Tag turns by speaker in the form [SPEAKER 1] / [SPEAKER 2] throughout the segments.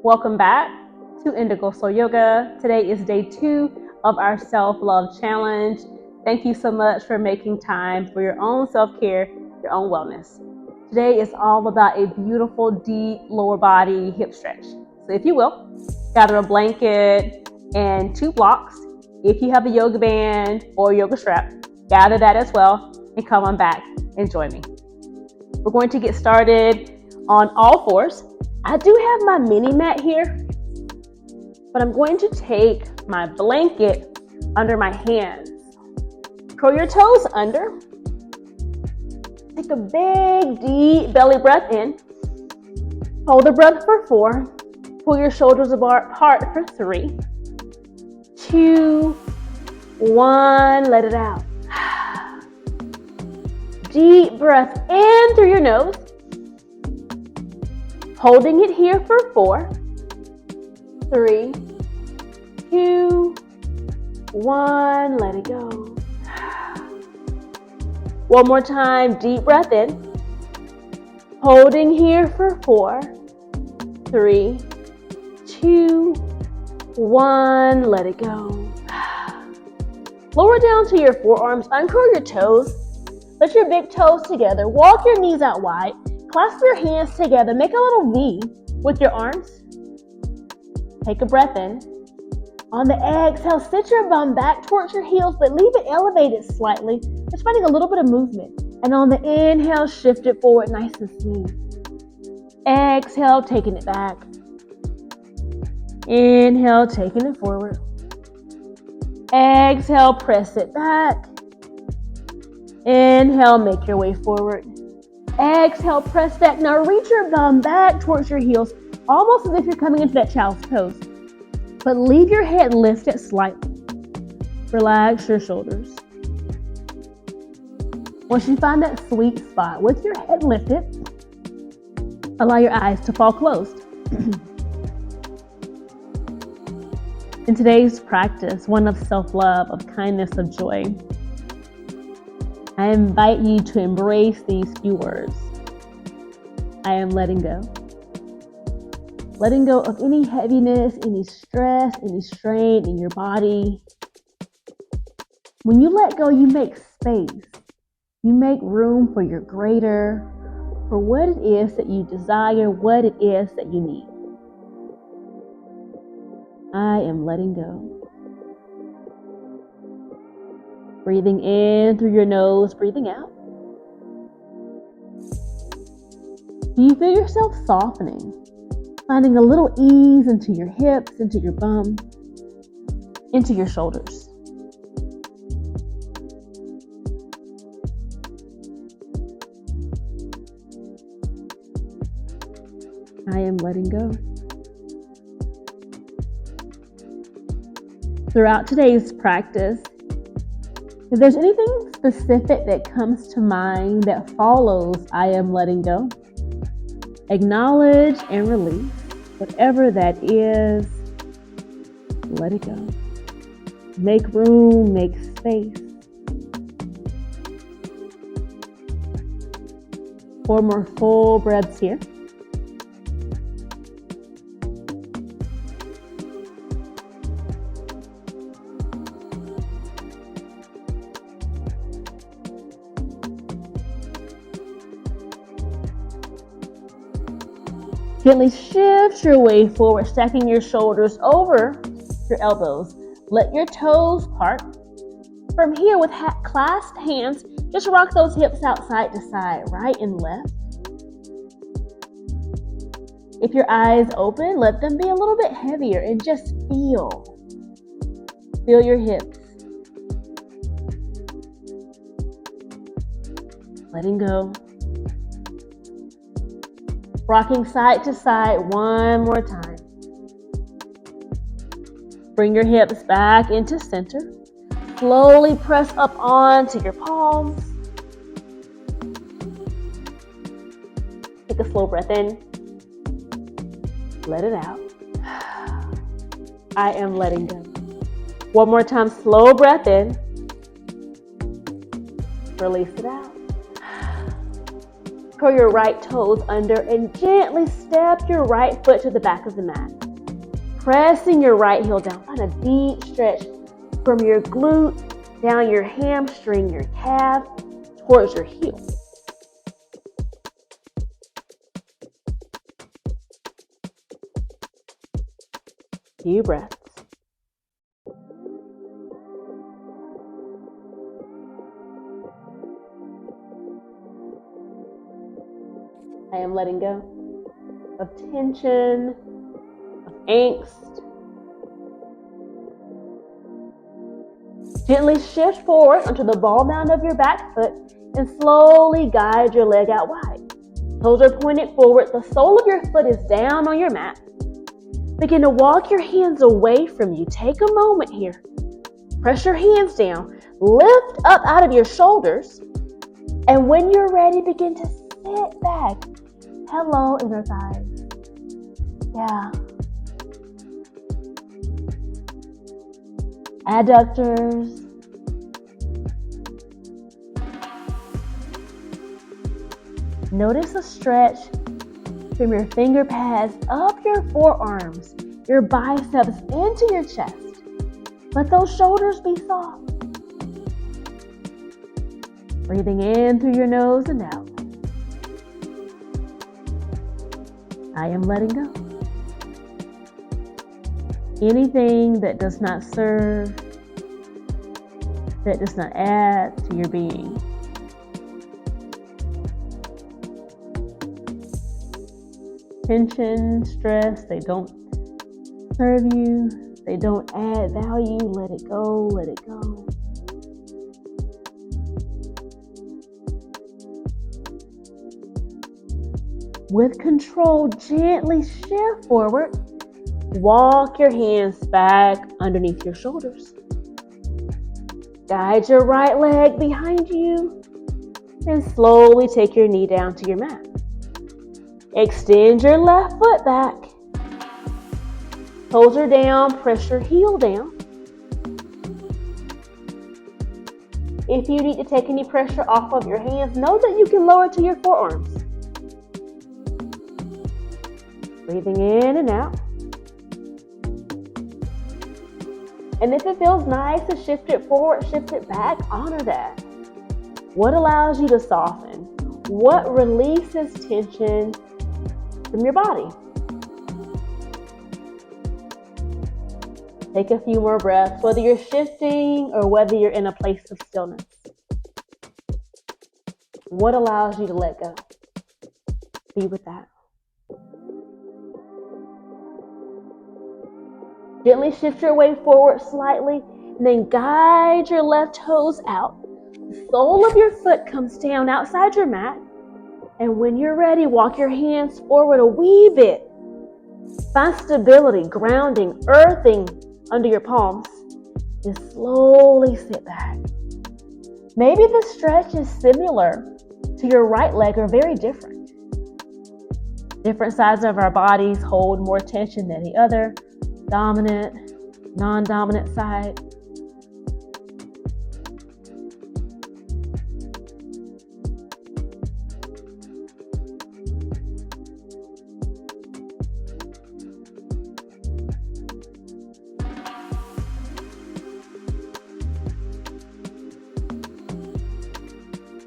[SPEAKER 1] Welcome back to Indigo Soul Yoga. Today is day 2 of our self-love challenge. Thank you so much for making time for your own self-care, your own wellness. Today is all about a beautiful, deep lower body hip stretch. So if you will, gather a blanket and 2 blocks. If you have a yoga band or yoga strap, gather that as well and come on back and join me. We're going to get started on all fours. I do have my mini mat here, but I'm going to take my blanket under my hands. Curl your toes under. Take a big, deep belly breath in. Hold the breath for 4. Pull your shoulders apart for 3, 2, 1. Let it out. Deep breath in through your nose. Holding it here for 4, 3, 2, 1. Let it go. One more time, deep breath in. Holding here for 4, 3, 2, 1. Let it go. Lower down to your forearms. Uncurl your toes. Let your big toes together. Walk your knees out wide. Clasp your hands together. Make a little V with your arms. Take a breath in. On the exhale, sit your bum back towards your heels, but leave it elevated slightly. Just finding a little bit of movement. And on the inhale, shift it forward nice and smooth. Exhale, taking it back. Inhale, taking it forward. Exhale, press it back. Inhale, make your way forward. Exhale, press back. Now reach your bum back towards your heels, almost as if you're coming into that child's pose. But leave your head lifted slightly. Relax your shoulders. Once you find that sweet spot with your head lifted, allow your eyes to fall closed. In today's practice, one of self-love, of kindness, of joy, I invite you to embrace these few words. I am letting go. Letting go of any heaviness, any stress, any strain in your body. When you let go, you make space. You make room for your greater, for what it is that you desire, what it is that you need. I am letting go. Breathing in through your nose, breathing out. Do you feel yourself softening? Finding a little ease into your hips, into your bum, into your shoulders. I am letting go. Throughout today's practice, if there's anything specific that comes to mind that follows I am letting go, acknowledge and release whatever that is. Let it go. Make room, make space. 4 more full breaths here. Gently shift your way forward, stacking your shoulders over your elbows. Let your toes part. From here, with clasped hands, just rock those hips out side to side, right and left. If your eyes open, let them be a little bit heavier and just feel. Feel your hips. Letting go. Rocking side to side one more time. Bring your hips back into center. Slowly press up onto your palms. Take a slow breath in. Let it out. I am letting go. One more time, slow breath in. Release it out. Curl your right toes under and gently step your right foot to the back of the mat. Pressing your right heel down. Find a deep stretch from your glute, down your hamstring, your calf, towards your heel. Few breaths. I am letting go of tension, of angst. Gently shift forward onto the ball mound of your back foot and slowly guide your leg out wide. Toes are pointed forward. The sole of your foot is down on your mat. Begin to walk your hands away from you. Take a moment here. Press your hands down. Lift up out of your shoulders. And when you're ready, begin to sit back. Hello, inner thighs. Yeah. Adductors. Notice a stretch from your finger pads up your forearms, your biceps into your chest. Let those shoulders be soft. Breathing in through your nose and out. I am letting go. Anything that does not serve, that does not add to your being. Tension, stress, they don't serve you, they don't add value. Let it go, let it go. With control, gently shift forward. Walk your hands back underneath your shoulders. Guide your right leg behind you and slowly take your knee down to your mat. Extend your left foot back. Toes are down, press your heel down. If you need to take any pressure off of your hands, know that you can lower to your forearms. Breathing in and out. And if it feels nice to shift it forward, shift it back, honor that. What allows you to soften? What releases tension from your body? Take a few more breaths, whether you're shifting or whether you're in a place of stillness. What allows you to let go? Be with that. Gently shift your weight forward slightly, and then guide your left toes out. The sole of your foot comes down outside your mat. And when you're ready, walk your hands forward a wee bit. Find stability, grounding, earthing under your palms. And slowly sit back. Maybe the stretch is similar to your right leg or very different. Different sides of our bodies hold more tension than the other. Dominant, non-dominant side.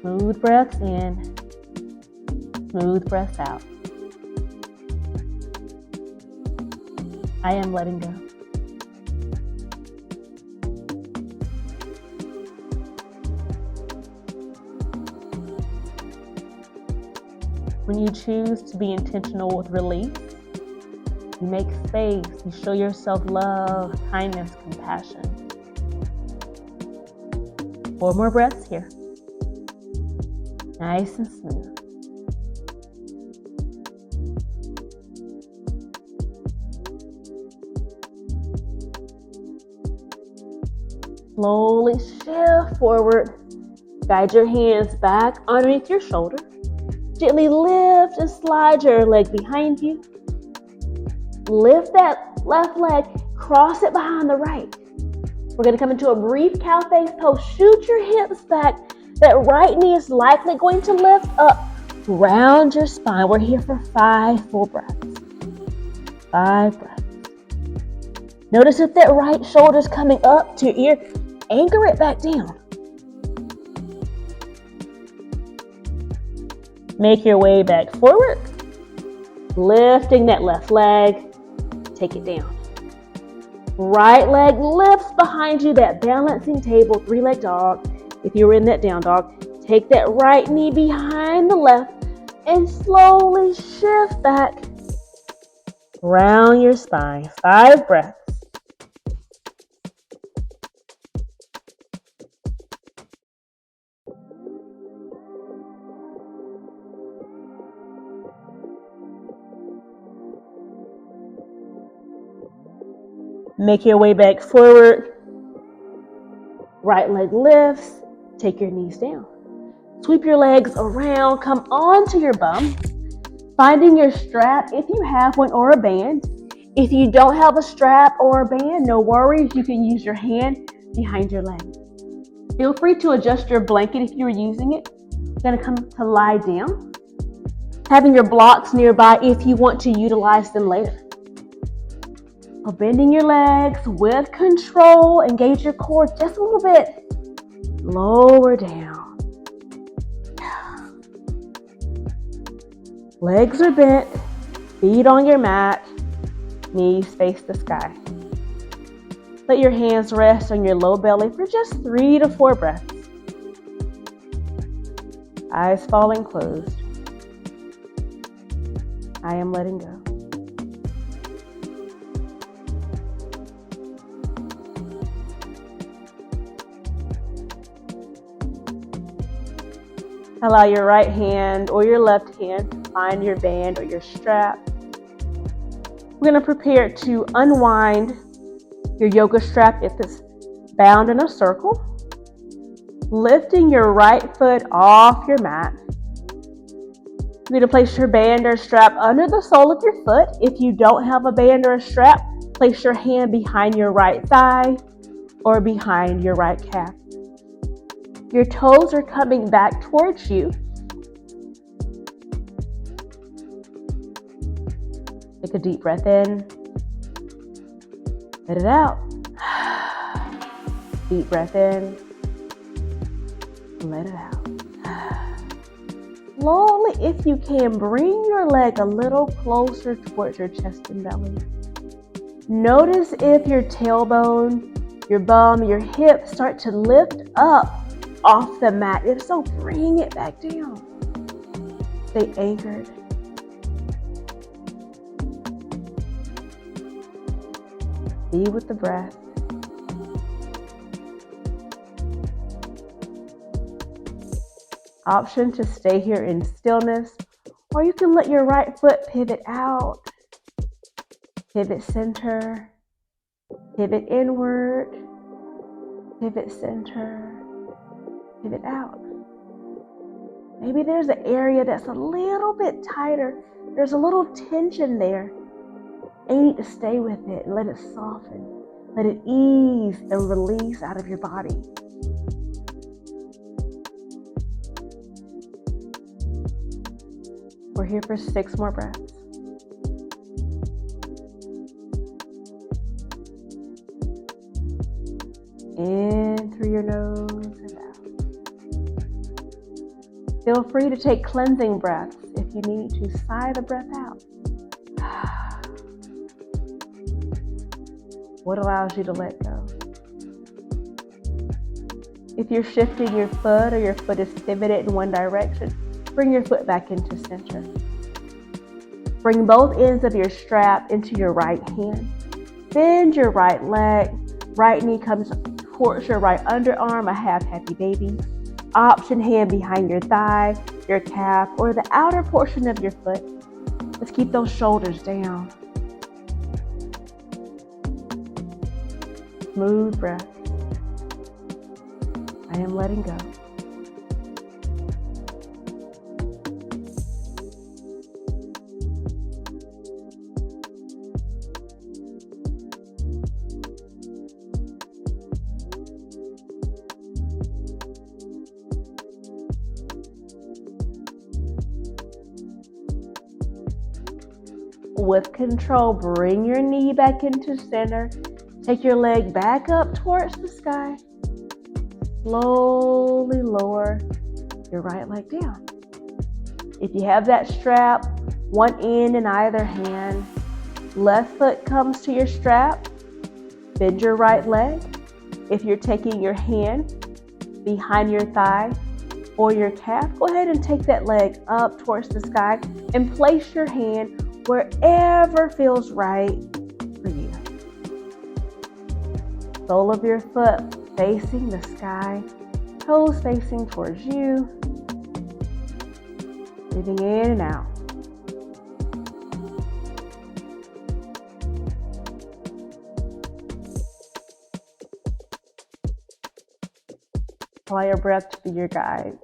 [SPEAKER 1] Smooth breaths in, smooth breaths out. I am letting go. When you choose to be intentional with release, you make space, you show yourself love, kindness, compassion. 4 more breaths here. Nice and smooth. Slowly shift forward. Guide your hands back underneath your shoulder. Gently lift and slide your leg behind you. Lift that left leg, cross it behind the right. We're going to come into a brief cow face pose. Shoot your hips back. That right knee is likely going to lift up Round your spine. We're here for 5 full breaths. 5 breaths. Notice if that right shoulder is coming up to your ear, anchor it back down. Make your way back forward. Lifting that left leg, take it down. Right leg lifts behind you, that balancing table, 3-leg dog. If you were in that down dog, take that right knee behind the left and slowly shift back. Round your spine, 5 breaths. Make your way back forward. Right leg lifts. Take your knees down. Sweep your legs around. Come onto your bum. Finding your strap if you have one or a band. If you don't have a strap or a band, no worries. You can use your hand behind your leg. Feel free to adjust your blanket if you're using it. You're going to come to lie down. Having your blocks nearby if you want to utilize them later. So bending your legs with control, engage your core just a little bit. Lower down. Legs are bent, feet on your mat, knees face the sky. Let your hands rest on your low belly for just 3 to 4 breaths. Eyes falling closed. I am letting go. Allow your right hand or your left hand to find your band or your strap. We're going to prepare to unwind your yoga strap if it's bound in a circle. Lifting your right foot off your mat. You're going to place your band or strap under the sole of your foot. If you don't have a band or a strap, place your hand behind your right thigh or behind your right calf. Your toes are coming back towards you. Take a deep breath in. Let it out. Deep breath in. Let it out. Slowly, if you can, bring your leg a little closer towards your chest and belly. Notice if your tailbone, your bum, your hips start to lift up off the mat. If so, bring it back down. Stay anchored. Be with the breath. Option to stay here in stillness, or you can let your right foot pivot out, pivot center, pivot inward, pivot center, pivot out. Maybe there's an area that's a little bit tighter. There's a little tension there. And you need to stay with it and let it soften. Let it ease and release out of your body. We're here for 6 more breaths. In through your nose and out. Feel free to take cleansing breaths if you need to. Sigh the breath out. What allows you to let go? If you're shifting your foot or your foot is pivoted in one direction, bring your foot back into center. Bring both ends of your strap into your right hand. Bend your right leg. Right knee comes towards your right underarm, a half happy baby. Option hand behind your thigh, your calf, or the outer portion of your foot. Let's keep those shoulders down. Smooth breath. I am letting go. with control. Bring your knee back into center. Take your leg back up towards the sky. Slowly lower your right leg down. If you have that strap, one end in either hand, left foot comes to your strap, bend your right leg. If you're taking your hand behind your thigh or your calf, go ahead and take that leg up towards the sky and place your hand wherever feels right for you. Sole of your foot facing the sky, toes facing towards you. Breathing in and out. Allow your breath to be your guide.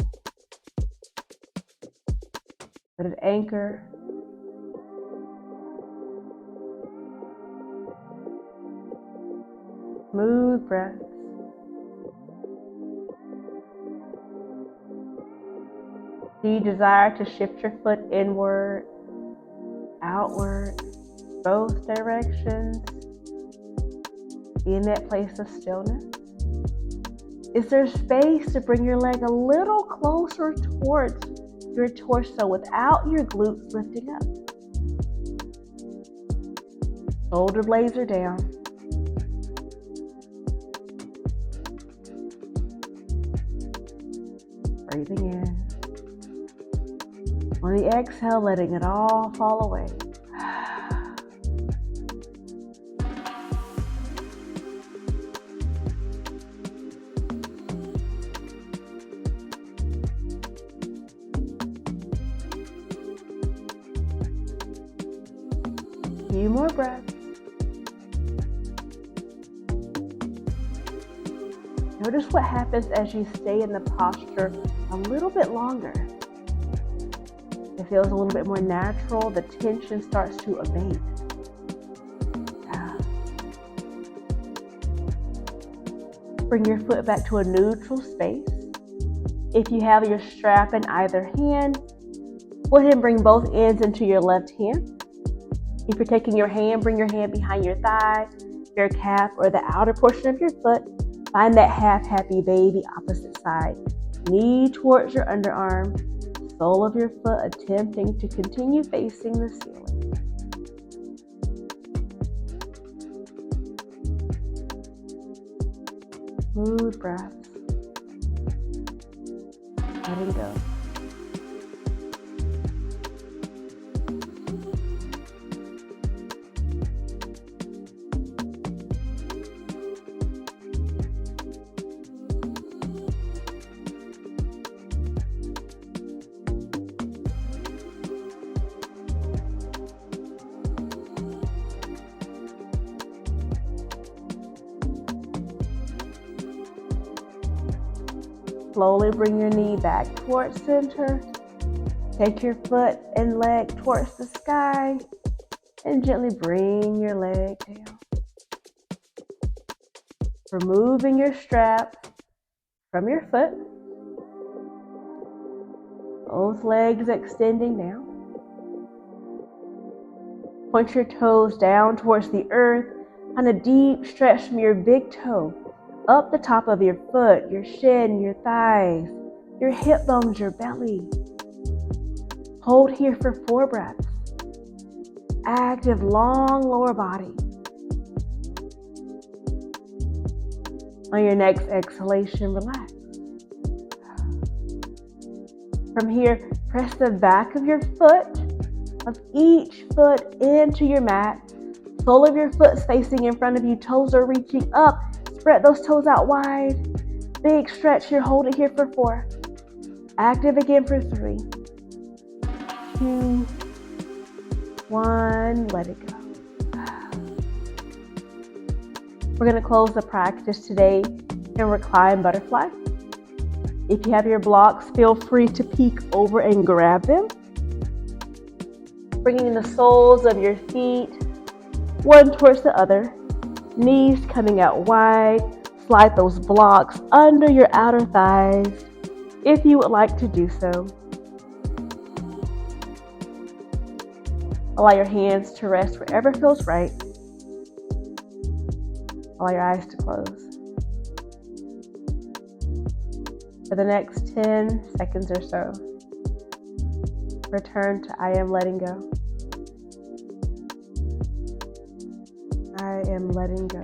[SPEAKER 1] Let it anchor. Smooth breaths. Do you desire to shift your foot inward, outward, both directions? Be in that place of stillness. Is there space to bring your leg a little closer towards your torso without your glutes lifting up? Shoulder blades are down. Breathing in. On the exhale, letting it all fall away. Few more breaths. Notice what happens as you stay in the posture a little bit longer. It feels a little bit more natural. The tension starts to abate. Bring your foot back to a neutral space. If you have your strap in either hand, go ahead and bring both ends into your left hand. If you're taking your hand, bring your hand behind your thigh, your calf, or the outer portion of your foot. Find that half happy baby opposite side. Knee towards your underarm, sole of your foot attempting to continue facing the ceiling. Smooth breaths. Letting go. Slowly bring your knee back towards center. Take your foot and leg towards the sky and gently bring your leg down. Removing your strap from your foot. Both legs extending down. Point your toes down towards the earth. Find a deep stretch from your big toe up the top of your foot, your shin, your thighs, your hip bones, your belly. Hold here for 4 breaths. Active, long lower body. On your next exhalation, relax. From here, press the back of your foot, of each foot into your mat. Sole of your foot facing in front of you, toes are reaching up. Spread those toes out wide. Big stretch here. Hold it here for 4. Active again for 3, 2, 1. Let it go. We're going to close the practice today in recline butterfly. If you have your blocks, feel free to peek over and grab them. Bringing the soles of your feet one towards the other. Knees coming out wide. Slide those blocks under your outer thighs if you would like to do so. Allow your hands to rest wherever feels right. Allow your eyes to close. For the next 10 seconds or so, return to I am letting go. I am letting go.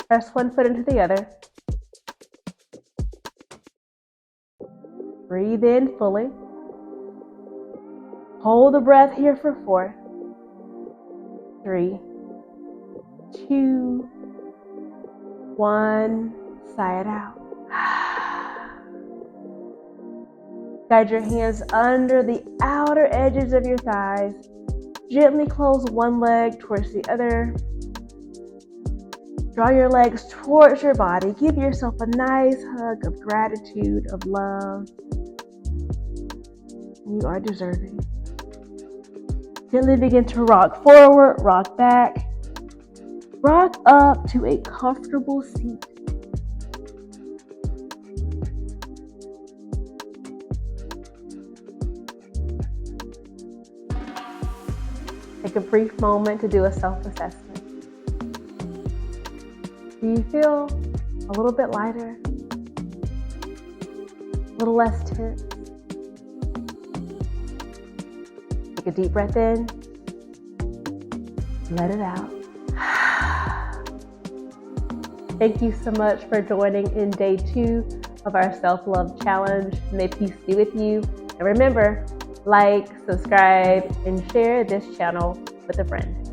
[SPEAKER 1] Press one foot into the other. Breathe in fully. Hold the breath here for 4, 3, 2, 1. Sigh it out. Guide your hands under the outer edges of your thighs. Gently close one leg towards the other. Draw your legs towards your body. Give yourself a nice hug of gratitude, of love. You are deserving. Gently begin to rock forward, rock back. Rock up to a comfortable seat. Take a brief moment to do a self-assessment. Do you feel a little bit lighter? A little less tense? Take a deep breath in. Let it out. Thank you so much for joining in day 2 of our self-love challenge. May peace be with you. And remember, like, subscribe, and share this channel with a friend.